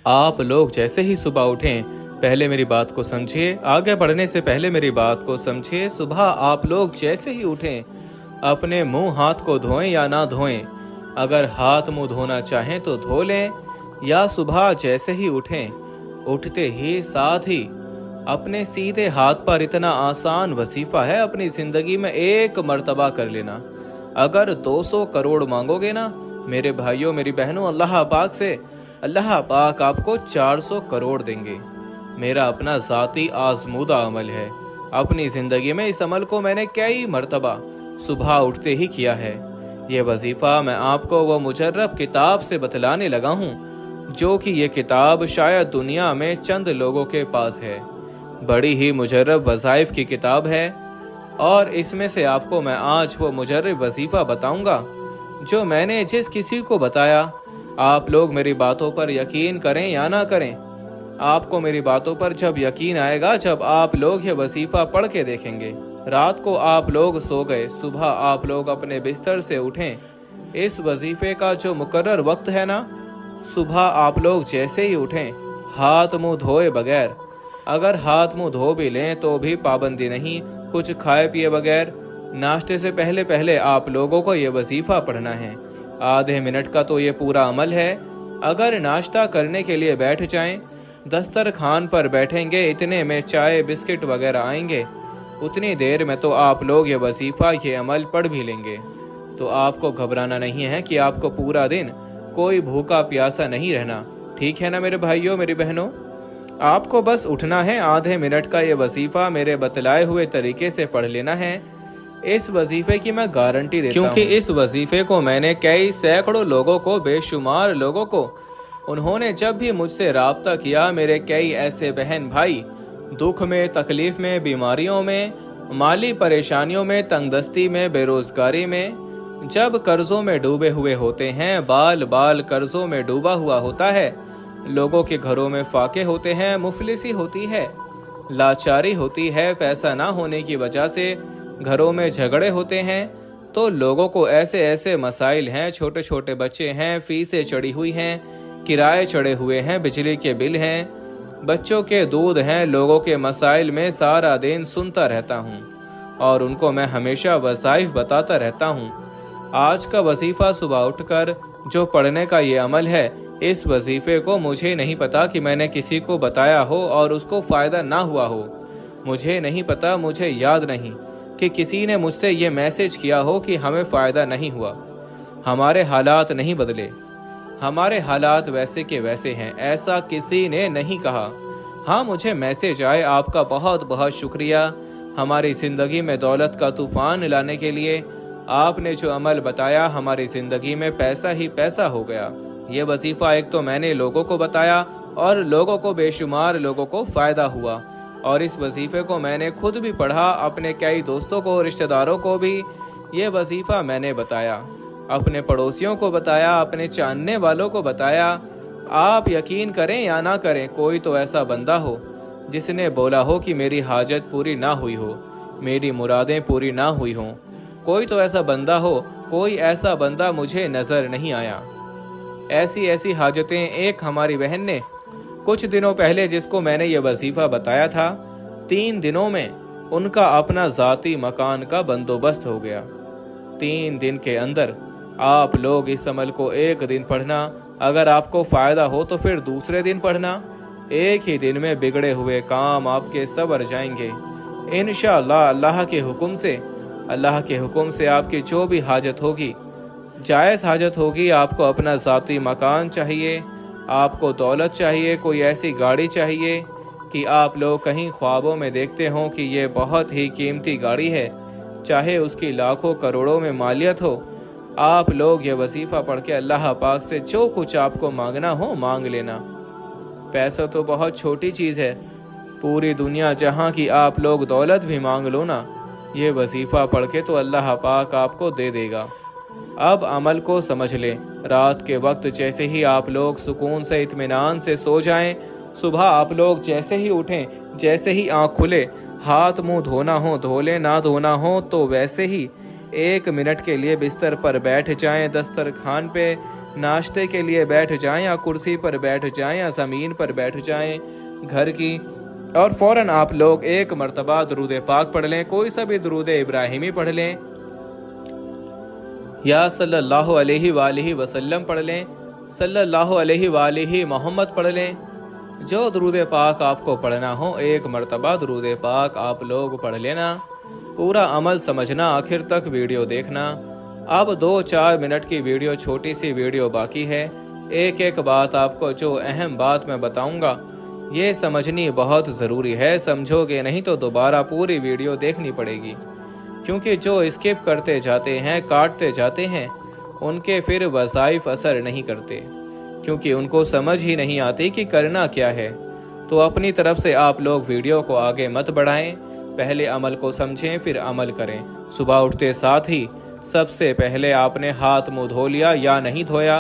आप लोग जैसे ही सुबह उठें, पहले मेरी बात को समझिए। आगे बढ़ने से पहले मेरी बात को समझिए। सुबह आप लोग जैसे ही उठें, अपने मुंह हाथ को धोएं या ना धोएं। अगर हाथ मुंह धोना चाहें तो धो लें, या सुबह जैसे ही उठें, उठते ही साथ ही अपने सीधे हाथ पर इतना आसान वजीफा है अपनी जिंदगी में एक मर्तबा कर लेना। अगर 200 करोड़ मांगोगे ना मेरे भाइयों मेरी बहनों, अल्लाह पाक आपको 400 करोड़ देंगे। मेरा अपना ज़ाती आजमूदा अमल है। अपनी ज़िंदगी में इस अमल को मैंने कई मर्तबा सुबह उठते ही किया है। ये वजीफ़ा मैं आपको वो मुजर्रब किताब से बतलाने लगा हूँ, जो कि ये किताब शायद दुनिया में चंद लोगों के पास है। बड़ी ही मुजर्रब वज़ाइफ की किताब है, और इसमें से आपको मैं आज वो मुजर्रब वजीफ़ा बताऊंगा जो मैंने जिस किसी को बताया। आप लोग मेरी बातों पर यकीन करें या ना करें, आपको मेरी बातों पर जब यकीन आएगा जब आप लोग ये वजीफा पढ़ के देखेंगे। रात को आप लोग सो गए, सुबह आप लोग अपने बिस्तर से उठें। इस वजीफे का जो मुकर्रर वक्त है ना, सुबह आप लोग जैसे ही उठें, हाथ मुंह धोए बगैर, अगर हाथ मुंह धो भी लें तो भी पाबंदी नहीं, कुछ खाए पिए बगैर, नाश्ते से पहले पहले आप लोगों को ये वजीफा पढ़ना है। आधे मिनट का तो ये पूरा अमल है। अगर नाश्ता करने के लिए बैठ जाएं, दस्तरखान पर बैठेंगे, इतने में चाय बिस्किट वगैरह आएंगे, उतनी देर में तो आप लोग ये वजीफा ये अमल पढ़ भी लेंगे। तो आपको घबराना नहीं है कि आपको पूरा दिन कोई भूखा प्यासा नहीं रहना, ठीक है ना मेरे भाइयों मेरी बहनों। आपको बस उठना है, आधे मिनट का ये वजीफा मेरे बतलाए हुए तरीके से पढ़ लेना है। इस वजीफे की मैं गारंटी देता हूँ, क्योंकि इस वजीफे को मैंने कई सैकड़ों लोगों को, बेशुमार लोगों को, उन्होंने जब भी मुझसे राब्ता किया, मेरे कई ऐसे बहन भाई दुख में, तकलीफ में, बीमारियों में, माली परेशानियों में, तंगदस्ती में, बेरोजगारी में, जब कर्जों में डूबे हुए होते हैं, बाल बाल कर्जों में डूबा हुआ होता है, लोगों के घरों में फाके होते हैं, मुफलिसी होती है, लाचारी होती है, पैसा ना होने की वजह से घरों में झगड़े होते हैं, तो लोगों को ऐसे ऐसे मसाइल हैं, छोटे छोटे बच्चे हैं, फीसें चढ़ी हुई हैं, किराए चढ़े हुए हैं, बिजली के बिल हैं, बच्चों के दूध हैं, लोगों के मसाइल में सारा दिन सुनता रहता हूँ और उनको मैं हमेशा वज़ाइफ बताता रहता हूँ। आज का वजीफा सुबह उठकर जो पढ़ने का ये अमल है, इस वजीफे को मुझे नहीं पता कि मैंने किसी को बताया हो और उसको फ़ायदा ना हुआ हो। मुझे नहीं पता, मुझे याद नहीं कि किसी ने मुझसे ये मैसेज किया हो कि हमें फ़ायदा नहीं हुआ, हमारे हालात नहीं बदले, हमारे हालात वैसे के वैसे हैं, ऐसा किसी ने नहीं कहा। हाँ, मुझे मैसेज आए, आपका बहुत बहुत शुक्रिया, हमारी ज़िंदगी में दौलत का तूफ़ान लाने के लिए आपने जो अमल बताया, हमारी ज़िंदगी में पैसा ही पैसा हो गया। ये वजीफ़ा एक तो मैंने लोगों को बताया और लोगों को, बेशुमार लोगों को फ़ायदा हुआ, और इस वजीफ़े को मैंने खुद भी पढ़ा, अपने कई दोस्तों को, रिश्तेदारों को भी ये वजीफ़ा मैंने बताया, अपने पड़ोसियों को बताया, अपने जानने वालों को बताया। आप यकीन करें या ना करें, कोई तो ऐसा बंदा हो जिसने बोला हो कि मेरी हाजत पूरी ना हुई हो, मेरी मुरादें पूरी ना हुई हों। कोई तो ऐसा बंदा हो, कोई ऐसा बंदा मुझे नज़र नहीं आया। ऐसी ऐसी हाजतें एक हमारी बहन ने कुछ दिनों पहले, जिसको मैंने ये वजीफ़ा बताया था, 3 दिनों में उनका अपना ज़ाती मकान का बंदोबस्त हो गया। 3 दिन के अंदर आप लोग इस अमल को एक दिन पढ़ना, अगर आपको फ़ायदा हो तो फिर दूसरे दिन पढ़ना। एक ही दिन में बिगड़े हुए काम आपके सवर जाएंगे इंशाअल्लाह। अल्लाह के हुक्म से आपकी जो भी हाजत होगी, जायज़ हाजत होगी, आपको अपना ज़ाती मकान चाहिए, आपको दौलत चाहिए, कोई ऐसी गाड़ी चाहिए कि आप लोग कहीं ख्वाबों में देखते हों कि ये बहुत ही कीमती गाड़ी है, चाहे उसकी लाखों करोड़ों में मालियत हो, आप लोग ये वजीफ़ा पढ़ के अल्लाह पाक से जो कुछ आपको मांगना हो मांग लेना। पैसा तो बहुत छोटी चीज़ है, पूरी दुनिया जहाँ की आप लोग दौलत भी मांग लो ना, ये वजीफ़ा पढ़ के तो अल्लाह पाक आपको दे देगा। अब अमल को समझ लें। रात के वक्त जैसे ही आप लोग सुकून से, इत्मीनान से सो जाएं, सुबह आप लोग जैसे ही उठें, जैसे ही आँख खुले, हाथ मुंह धोना हो धो लें, ना धोना हो तो वैसे ही 1 मिनट के लिए बिस्तर पर बैठ जाएं, दस्तरखान पे नाश्ते के लिए बैठ जाएं या कुर्सी पर बैठ जाएं या ज़मीन पर बैठ जाएं घर की, और फ़ौरन आप लोग एक मरतबा दुरूद पाक पढ़ लें। कोई सा भी दुरूद इब्राहिमी पढ़ लें या सल्लल्लाहु अलैहि वालिहि वसल्लम पढ़ लें, सल्लल्लाहु अलैहि वालिहि मोहम्मद पढ़ लें। जो दुरूद पाक आपको पढ़ना हो, एक मरतबा दुरूद पाक आप लोग पढ़ लेना। पूरा अमल समझना, आखिर तक वीडियो देखना। अब 2-4 मिनट की वीडियो, छोटी सी वीडियो बाकी है। एक एक बात आपको, जो अहम बात मैं बताऊंगा, ये समझनी बहुत ज़रूरी है। समझोगे नहीं तो दोबारा पूरी वीडियो देखनी पड़ेगी, क्योंकि जो स्किप करते जाते हैं, काटते जाते हैं, उनके फिर वज़ाइफ असर नहीं करते, क्योंकि उनको समझ ही नहीं आती कि करना क्या है। तो अपनी तरफ से आप लोग वीडियो को आगे मत बढ़ाएं, पहले अमल को समझें फिर अमल करें। सुबह उठते साथ ही सबसे पहले आपने हाथ मुंह धो लिया या नहीं धोया,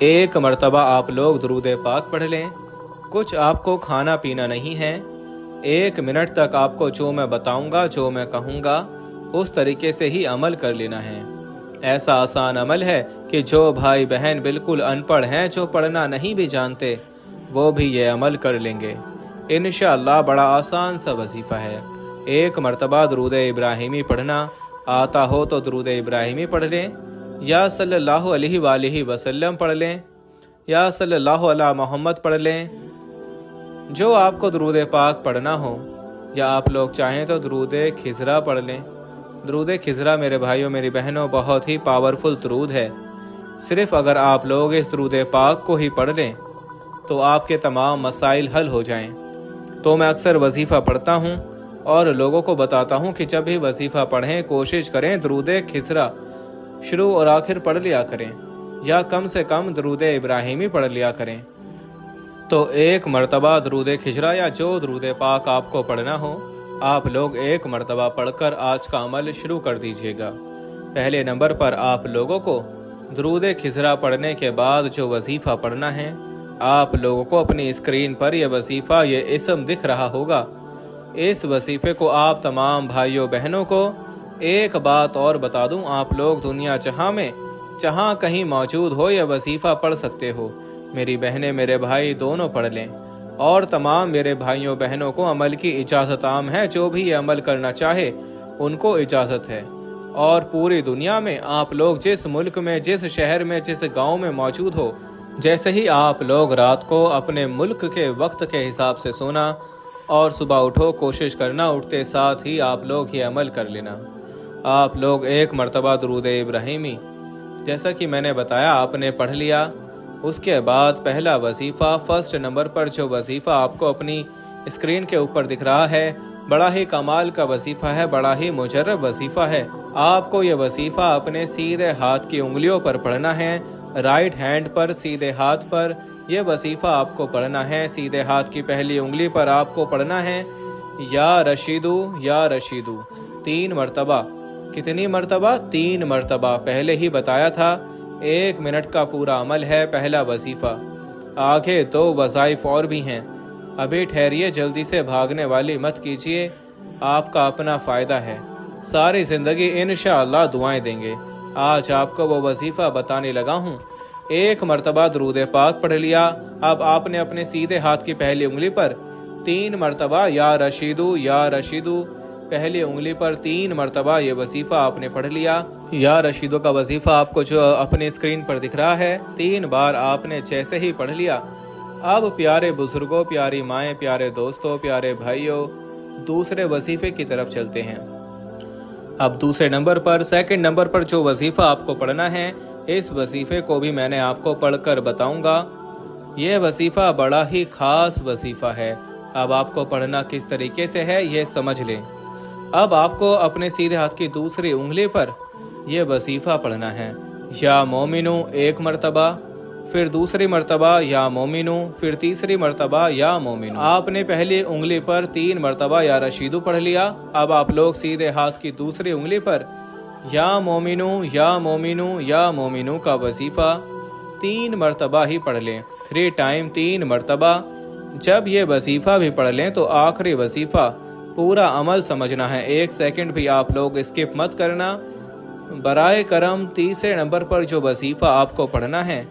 एक मरतबा आप लोग दुरूद पाक पढ़ लें। कुछ आपको खाना पीना नहीं है, 1 मिनट तक आपको जो मैं बताऊंगा, जो मैं कहूँगा, उस तरीके से ही अमल कर लेना है। ऐसा आसान अमल है कि जो भाई बहन बिल्कुल अनपढ़ हैं, जो पढ़ना नहीं भी जानते, वो भी ये अमल कर लेंगे इंशाअल्लाह। बड़ा आसान सा वजीफ़ा है। एक मरतबा दुरूद इब्राहिमी पढ़ना आता हो तो दुरूद इब्राहिमी पढ़ लें, या सल्लल्लाहु अलैहि वालिहि वसल्लम पढ़ लें, या सल्लल्लाहु अला मोहम्मद पढ़ लें। जो आपको दुरूद पाक पढ़ना हो, या आप लोग चाहें तो दुरूद खिज़रा पढ़ लें। दुरूद खिज़रा मेरे भाइयों मेरी बहनों बहुत ही पावरफुल दुरूद है। सिर्फ़ अगर आप लोग इस दुरूद पाक को ही पढ़ लें तो आपके तमाम मसाइल हल हो जाएं। तो मैं अक्सर वजीफ़ा पढ़ता हूँ और लोगों को बताता हूँ कि जब भी वजीफ़ा पढ़ें, कोशिश करें दुरूद खिज़रा शुरू और आखिर पढ़ लिया करें, या कम से कम दुरूद इब्राहिमी पढ़ लिया करें। तो एक मरतबा दुरूद खिज़रा या जो दुरूद पाक आपको पढ़ना हो, आप लोग एक मरतबा पढ़कर आज का अमल शुरू कर दीजिएगा। पहले नंबर पर आप लोगों को दुरूद खिज़रा पढ़ने के बाद जो वजीफ़ा पढ़ना है, आप लोगों को अपनी स्क्रीन पर यह वजीफ़ा, ये इस्म दिख रहा होगा। इस वजीफ़े को आप तमाम भाइयों बहनों को एक बात और बता दूं, आप लोग दुनिया जहां में जहां कहीं मौजूद हो, यह वजीफ़ा पढ़ सकते हो। मेरी बहनें मेरे भाई दोनों पढ़ लें, और तमाम मेरे भाइयों बहनों को अमल की इजाज़त आम है। जो भी ये अमल करना चाहे उनको इजाज़त है। और पूरी दुनिया में आप लोग जिस मुल्क में, जिस शहर में, जिस गाँव में मौजूद हो, जैसे ही आप लोग रात को अपने मुल्क के वक्त के हिसाब से सोना और सुबह उठो, कोशिश करना उठते साथ ही आप लोग ये अमल कर लेना। आप लोग एक मरतबा दुरूद इब्राहिमी, जैसा कि मैंने बताया, आपने पढ़ लिया। उसके बाद पहला वजीफ़ा, फर्स्ट नंबर पर जो वजीफ़ा आपको अपनी स्क्रीन के ऊपर दिख रहा है, बड़ा ही कमाल का वजीफ़ा है, बड़ा ही मुजर्रब वजीफ़ा है। आपको ये वजीफ़ा अपने सीधे हाथ की उंगलियों पर पढ़ना है, राइट हैंड पर, सीधे हाथ पर यह वजीफ़ा आपको पढ़ना है। सीधे हाथ की पहली उंगली पर आपको पढ़ना है या रशीदू, या रशीदू 3 मरतबा। कितनी मरतबा? 3 मरतबा। पहले ही बताया था 1 मिनट का पूरा अमल है पहला वजीफ़ा। आगे 2 वज़ाइफ और भी हैं, अभी ठहरिए, जल्दी से भागने वाली मत कीजिए, आपका अपना फ़ायदा है। सारी ज़िंदगी इंशाअल्लाह दुआएं देंगे। आज आपको वो वजीफ़ा बताने लगा हूँ। 1 मरतबा दुरूद पाक पढ़ लिया। अब आपने अपने सीधे हाथ की पहली उंगली पर 3 मरतबा या रशीदू, या रशीदू, पहली उंगली पर 3 मरतबा ये वजीफ़ा आपने पढ़ लिया। या रशीदू का वजीफ़ा आपको जो अपनी स्क्रीन पर दिख रहा है, 3 बार आपने जैसे ही पढ़ लिया, अब प्यारे बुजुर्गों, प्यारी माएँ, प्यारे दोस्तों, प्यारे भाइयों, दूसरे वजीफ़े की तरफ चलते हैं। अब दूसरे नंबर पर, सेकंड नंबर पर जो वजीफ़ा आपको पढ़ना है, इस वजीफ़े को भी मैंने आपको पढ़कर बताऊंगा। यह वजीफ़ा बड़ा ही खास वजीफ़ा है। अब आपको पढ़ना किस तरीके से है ये समझ लें। अब आपको अपने सीधे हाथ की दूसरी उंगली पर यह वजीफ़ा पढ़ना है। या मोमिनू 1 मरतबा, फिर दूसरी मरतबा या मोमिनू, फिर तीसरी मरतबा या मोमिनू। आपने पहली उंगली पर 3 मरतबा या रशीदू पढ़ लिया। अब आप लोग सीधे हाथ की दूसरी उंगली पर या मोमिनू, या मोमिनू, या मोमिनू का वजीफ़ा 3 मरतबा ही पढ़ लें। 3 टाइम 3 मरतबा। जब ये वजीफ़ा भी पढ़ लें तो आखिरी वजीफ़ा पूरा अमल समझना है। 1 सेकंड भी आप लोग स्किप मत करना। बराए करम तीसरे नंबर पर जो वजीफा आपको पढ़ना है,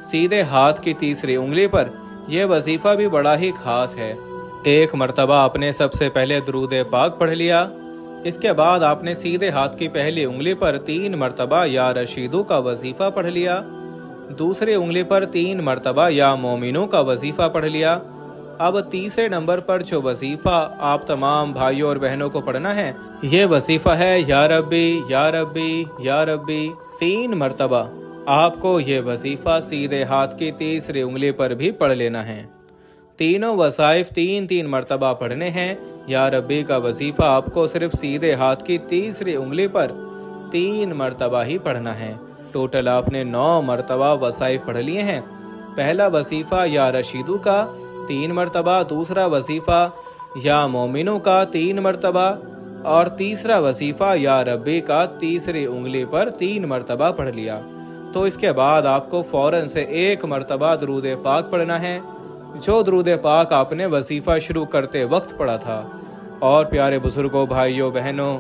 सीधे हाथ की तीसरी उंगली पर, यह वजीफा भी बड़ा ही खास है। एक मर्तबा आपने सबसे पहले दुरूद पाक पढ़ लिया, इसके बाद आपने सीधे हाथ की पहली उंगली पर 3 मर्तबा या रशीदों का वजीफा पढ़ लिया, दूसरी उंगली पर 3 मर्तबा या मोमिनों का वजीफा पढ़ लिया। अब तीसरे नंबर पर जो वजीफा आप तमाम भाइयों और बहनों को पढ़ना है, ये वजीफा है या रब्बी या रब्बी या रब्बी 3 मर्तबा। आपको ये वजीफा सीधे हाथ की तीसरी उंगली पर भी पढ़ लेना है। तीनों वसाइफ 3-3 मर्तबा पढ़ने हैं। या रब्बी का वजीफा आपको सिर्फ सीधे हाथ की तीसरी उंगली पर 3 मर्तबा ही पढ़ना है। टोटल आपने 9 मर्तबा वसाइफ पढ़ लिए हैं। पहला वजीफा या रशीदू का 3 मर्तबा, दूसरा वजीफा या मोमिनों का 3 मर्तबा और तीसरा वजीफा या रब्बी का तीसरी उंगली पर 3 मर्तबा पढ़ लिया। तो इसके बाद आपको फौरन से 1 मर्तबा दुरूद पाक पढ़ना है, जो दुरूद पाक आपने वजीफा शुरू करते वक्त पढ़ा था। और प्यारे बुजुर्गों, भाइयों, बहनों,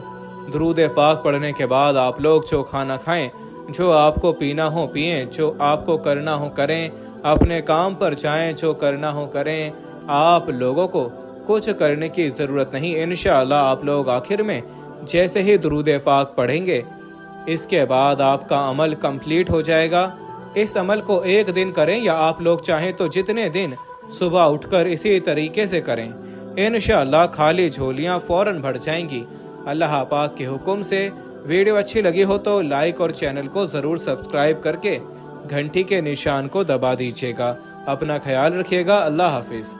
दुरूद पाक पढ़ने के बाद आप लोग जो खाना खाएं, जो आपको पीना हो पिएं, जो आपको करना हो करें, अपने काम पर जाएं, जो करना हो करें। आप लोगों को कुछ करने की ज़रूरत नहीं। इंशाअल्लाह आप लोग आखिर में जैसे ही दुरूद पाक पढ़ेंगे, इसके बाद आपका अमल कंप्लीट हो जाएगा। इस अमल को 1 दिन करें या आप लोग चाहें तो जितने दिन सुबह उठकर इसी तरीके से करें, इंशाअल्लाह खाली झोलियां फौरन भर जाएंगी अल्लाह पाक के हुक्म से। वीडियो अच्छी लगी हो तो लाइक और चैनल को ज़रूर सब्सक्राइब करके घंटी के निशान को दबा दीजिएगा। अपना ख्याल रखिएगा। अल्लाह हाफिज़।